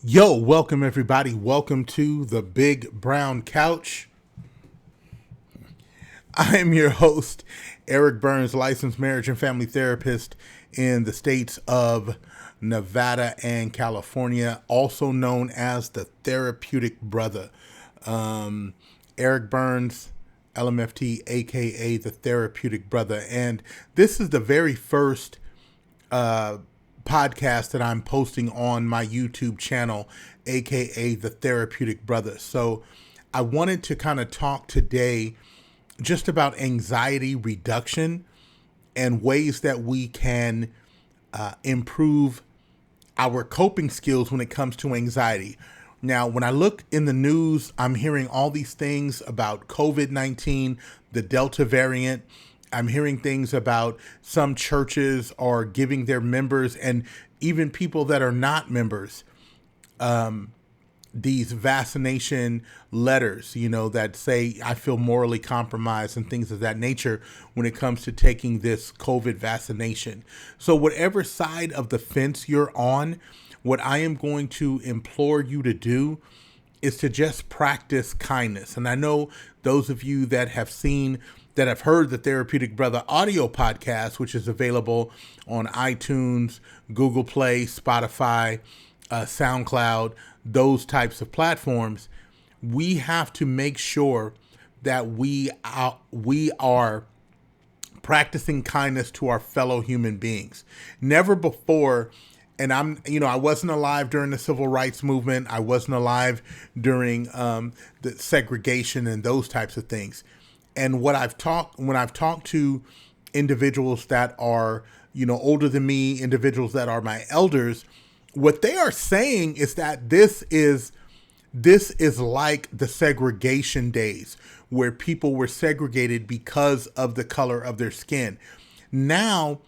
Yo, welcome everybody. Welcome to the Big Brown Couch. I am your host, Eric Burns, licensed marriage and family therapist in the states of Nevada and California, also known as the Therapeutic Brother. Eric Burns, LMFT, aka the Therapeutic Brother. And this is the very first podcast that I'm posting on my YouTube channel, aka the Therapeutic Brother. So I wanted to kind of talk today just about anxiety reduction and ways that we can improve our coping skills when it comes to anxiety. Now, when I look in the news, I'm hearing all these things about COVID-19, the Delta variant. I'm hearing things about some churches are giving their members and even people that are not members these vaccination letters, that say I feel morally compromised and things of that nature when it comes to taking this COVID vaccination. So whatever side of the fence you're on, what I am going to implore you to do is to just practice kindness. And I know those of you that have heard the Therapeutic Brother audio podcast, which is available on iTunes, Google Play, Spotify, SoundCloud, those types of platforms, we have to make sure that we are practicing kindness to our fellow human beings. Never before, and I wasn't alive during the civil rights movement. I wasn't alive during the segregation and those types of things. And when I've talked to individuals that are, older than me, individuals that are my elders, what they are saying is that this is like the segregation days where people were segregated because of the color of their skin. Now,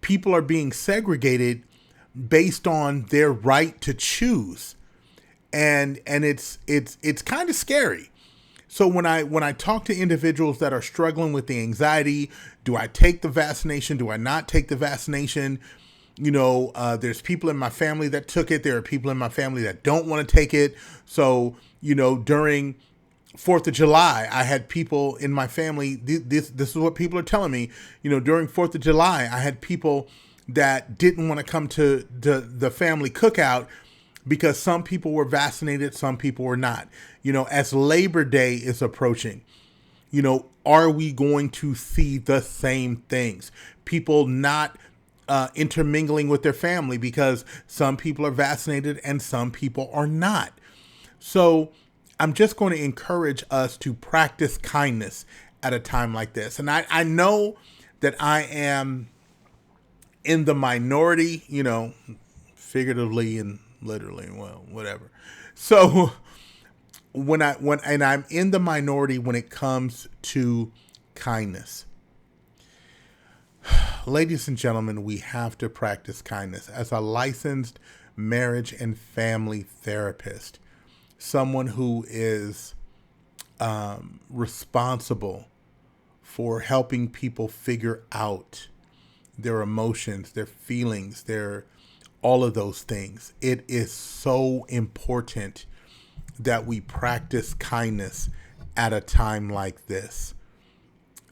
people are being segregated based on their right to choose. And it's kind of scary. So when I talk to individuals that are struggling with the anxiety, do I take the vaccination? Do I not take the vaccination? There's people in my family that took it. There are people in my family that don't want to take it. So, during 4th of July, I had people in my family. This is what people are telling me. During 4th of July, I had people that didn't want to come to the family cookout because some people were vaccinated, some people were not. As Labor Day is approaching, are we going to see the same things? People not intermingling with their family because some people are vaccinated and some people are not. So I'm just going to encourage us to practice kindness at a time like this. And I know that I am in the minority, figuratively and literally, well, whatever. So when I'm in the minority when it comes to kindness. Ladies and gentlemen, we have to practice kindness. As a licensed marriage and family therapist, someone who is responsible for helping people figure out their emotions, their feelings, all of those things. It is so important that we practice kindness at a time like this.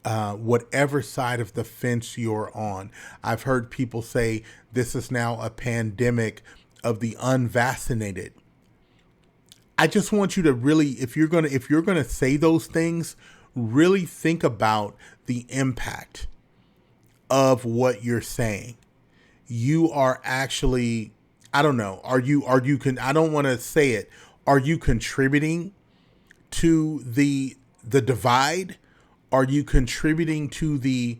Whatever side of the fence you're on. I've heard people say this is now a pandemic of the unvaccinated. I just want you to really, if you're gonna say those things, really think about the impact of what you're saying. You are actually, I don't know, I don't want to say it. Are you contributing to the divide? Are you contributing to the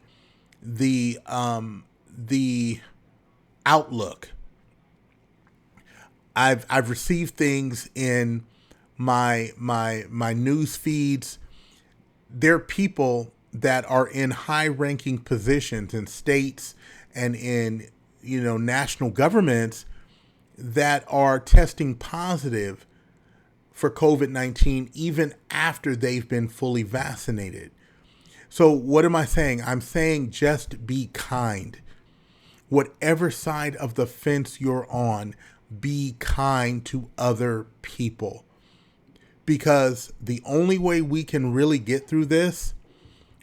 outlook? I've received things in my news feeds. There are people that are in high ranking positions in states and in national governments that are testing positive for COVID-19 even after they've been fully vaccinated. So what am I saying? I'm saying just be kind. Whatever side of the fence you're on, be kind to other people. Because the only way we can really get through this,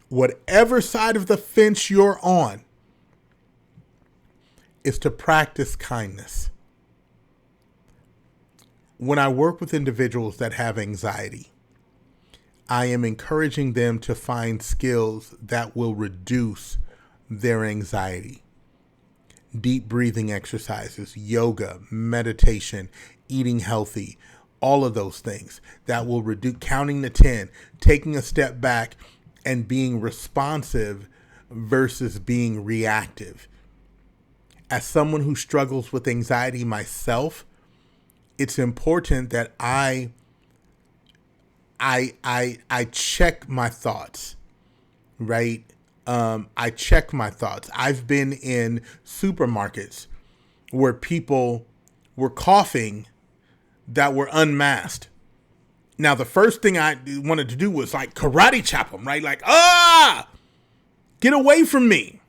whatever side of the fence you're on, is to practice kindness. When I work with individuals that have anxiety, I am encouraging them to find skills that will reduce their anxiety. Deep breathing exercises, yoga, meditation, eating healthy, all of those things that will reduce, counting to 10, taking a step back and being responsive versus being reactive. As someone who struggles with anxiety myself, it's important that I check my thoughts, right? I check my thoughts. I've been in supermarkets where people were coughing that were unmasked. Now, the first thing I wanted to do was like karate chop them, right? Like, get away from me.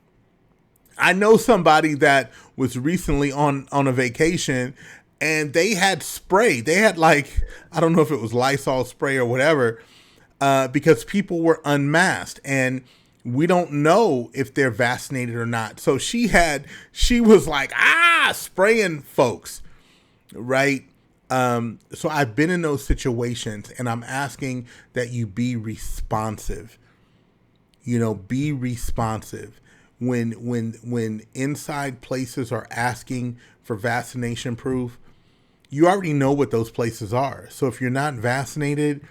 I know somebody that was recently on a vacation and they had spray. They had like, I don't know if it was Lysol spray or whatever, because people were unmasked and we don't know if they're vaccinated or not. So she was like, spraying folks, right? So I've been in those situations and I'm asking that you be responsive, be responsive. When inside places are asking for vaccination proof, you already know what those places are. So if you're not vaccinated,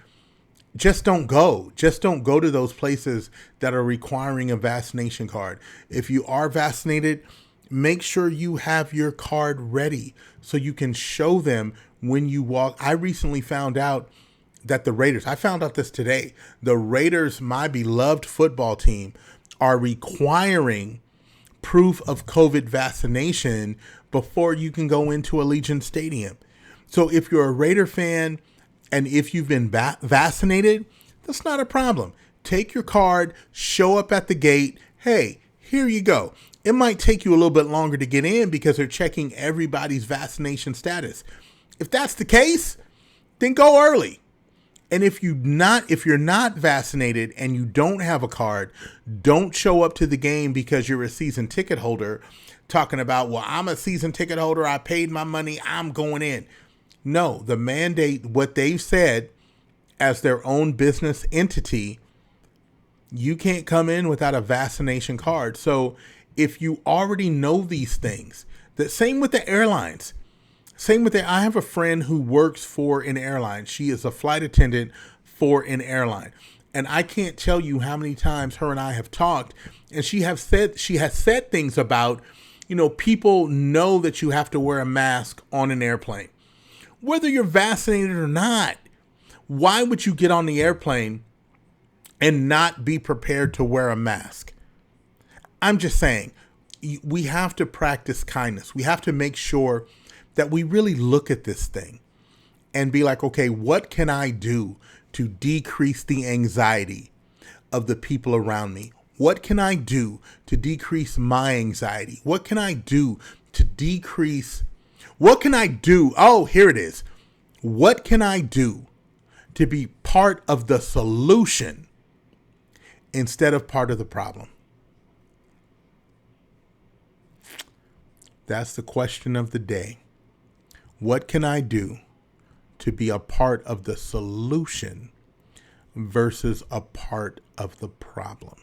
just don't go. Just don't go to those places that are requiring a vaccination card. If you are vaccinated, make sure you have your card ready so you can show them when you walk. I recently found out that the Raiders, I found out this today, the Raiders, my beloved football team, are requiring proof of COVID vaccination before you can go into Allegiant Stadium. So if you're a Raider fan and if you've been vaccinated, that's not a problem. Take your card, show up at the gate. Hey, here you go. It might take you a little bit longer to get in because they're checking everybody's vaccination status. If that's the case, then go early. And if you're not vaccinated and you don't have a card, don't show up to the game because you're a season ticket holder talking about, well, I'm a season ticket holder. I paid my money. I'm going in. No, the mandate, what they've said as their own business entity, you can't come in without a vaccination card. So if you already know these things, the same with the airlines. I have a friend who works for an airline. She is a flight attendant for an airline. And I can't tell you how many times her and I have talked, and she has said things about, people know that you have to wear a mask on an airplane. Whether you're vaccinated or not, why would you get on the airplane and not be prepared to wear a mask? I'm just saying, we have to practice kindness. We have to make sure that we really look at this thing and be like, okay, what can I do to decrease the anxiety of the people around me? What can I do to decrease my anxiety? What can I do to decrease? What can I do? Oh, here it is. What can I do to be part of the solution instead of part of the problem? That's the question of the day. What can I do to be a part of the solution versus a part of the problem?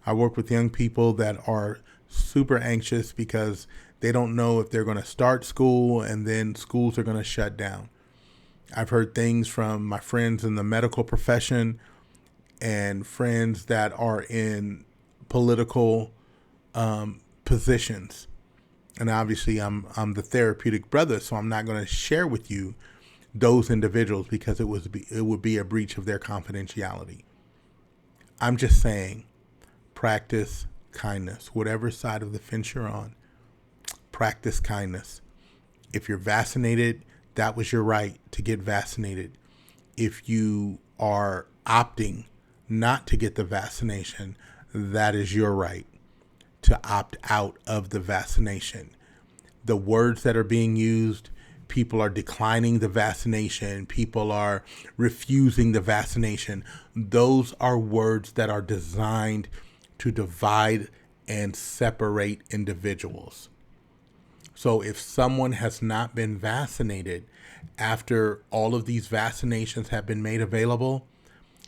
I work with young people that are super anxious because they don't know if they're going to start school and then schools are going to shut down. I've heard things from my friends in the medical profession and friends that are in political positions. And obviously I'm the therapeutic brother, so I'm not going to share with you those individuals because it would be a breach of their confidentiality. I'm just saying, practice kindness. Whatever side of the fence you're on, practice kindness. If you're vaccinated, that was your right to get vaccinated. If you are opting not to get the vaccination, that is your right to opt out of the vaccination. the words that are being used. People are declining the vaccination. People are refusing the vaccination. Those are words that are designed to divide and separate individuals. So if someone has not been vaccinated after all of these vaccinations have been made available,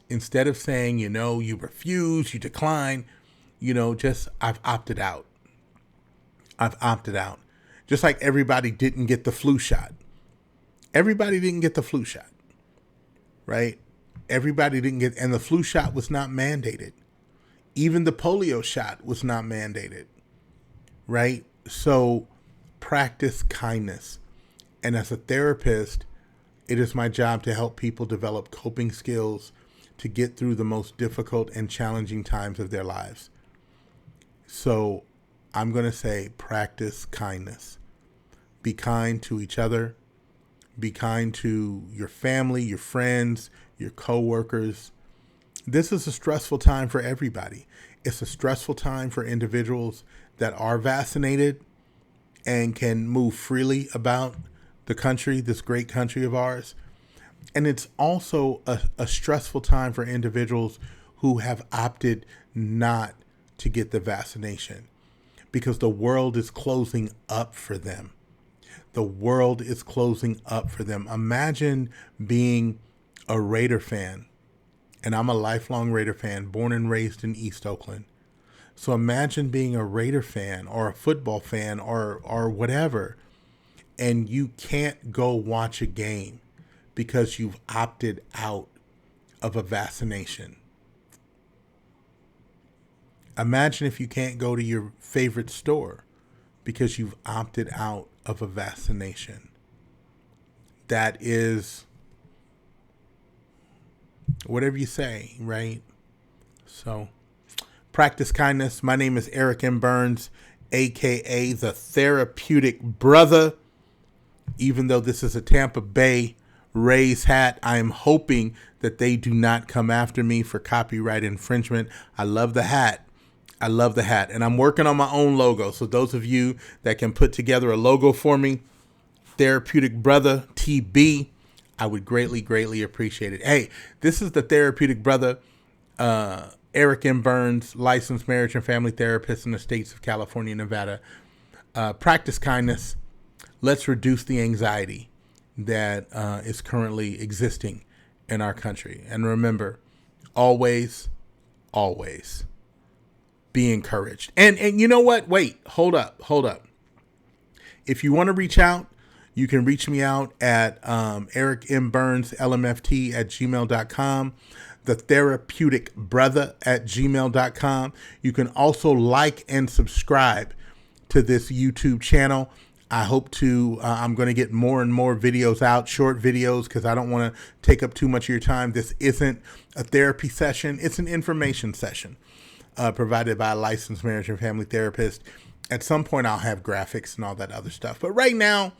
instead of saying, you refuse, you decline, just I've opted out. I've opted out. Just like everybody didn't get the flu shot. Everybody didn't get the flu shot, right? Everybody didn't get, and the flu shot was not mandated. Even the polio shot was not mandated, right? So practice kindness. And as a therapist, it is my job to help people develop coping skills to get through the most difficult and challenging times of their lives. So I'm going to say practice kindness. Be kind to each other. Be kind to your family, your friends, your coworkers. This is a stressful time for everybody. It's a stressful time for individuals that are vaccinated and can move freely about the country, this great country of ours. And it's also a stressful time for individuals who have opted not to get the vaccination because the world is closing up for them. The world is closing up for them. Imagine being a Raider fan, and I'm a lifelong Raider fan, born and raised in East Oakland. So imagine being a Raider fan or a football fan or whatever, and you can't go watch a game because you've opted out of a vaccination. Imagine if you can't go to your favorite store because you've opted out of a vaccination. That is, whatever you say, right? So practice kindness. My name is Eric M. Burns, aka the Therapeutic Brother. Even though this is a Tampa Bay Rays hat, I am hoping that they do not come after me for copyright infringement. I love the hat. I love the hat. And I'm working on my own logo. So those of you that can put together a logo for me, Therapeutic Brother TB, I would greatly, greatly appreciate it. Hey, this is the Therapeutic Brother, Eric M. Burns, licensed marriage and family therapist in the states of California and Nevada. Practice kindness. Let's reduce the anxiety that is currently existing in our country. And remember, always, always be encouraged. And you know what? Wait, hold up. If you want to reach out, you can reach me out at Eric M. Burns, LMFT at gmail.com, the Therapeutic Brother at gmail.com. You can also like and subscribe to this YouTube channel. I hope to, I'm going to get more and more videos out, short videos, because I don't want to take up too much of your time. This isn't a therapy session. It's an information session provided by a licensed marriage and family therapist. At some point, I'll have graphics and all that other stuff. But right now,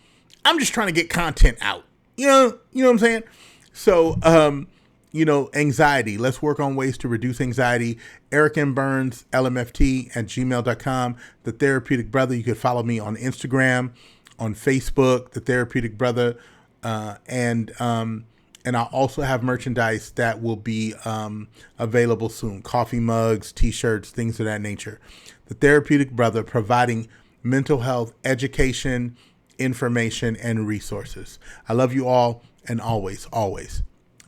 I'm just trying to get content out. You know what I'm saying? So, anxiety. Let's work on ways to reduce anxiety. Eric M. Burns, LMFT at gmail.com. The Therapeutic Brother. You can follow me on Instagram, on Facebook, The Therapeutic Brother. And I'll also have merchandise that will be available soon. Coffee mugs, t-shirts, things of that nature. The Therapeutic Brother, providing mental health education, information, and resources. I love you all, and always, always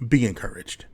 be encouraged.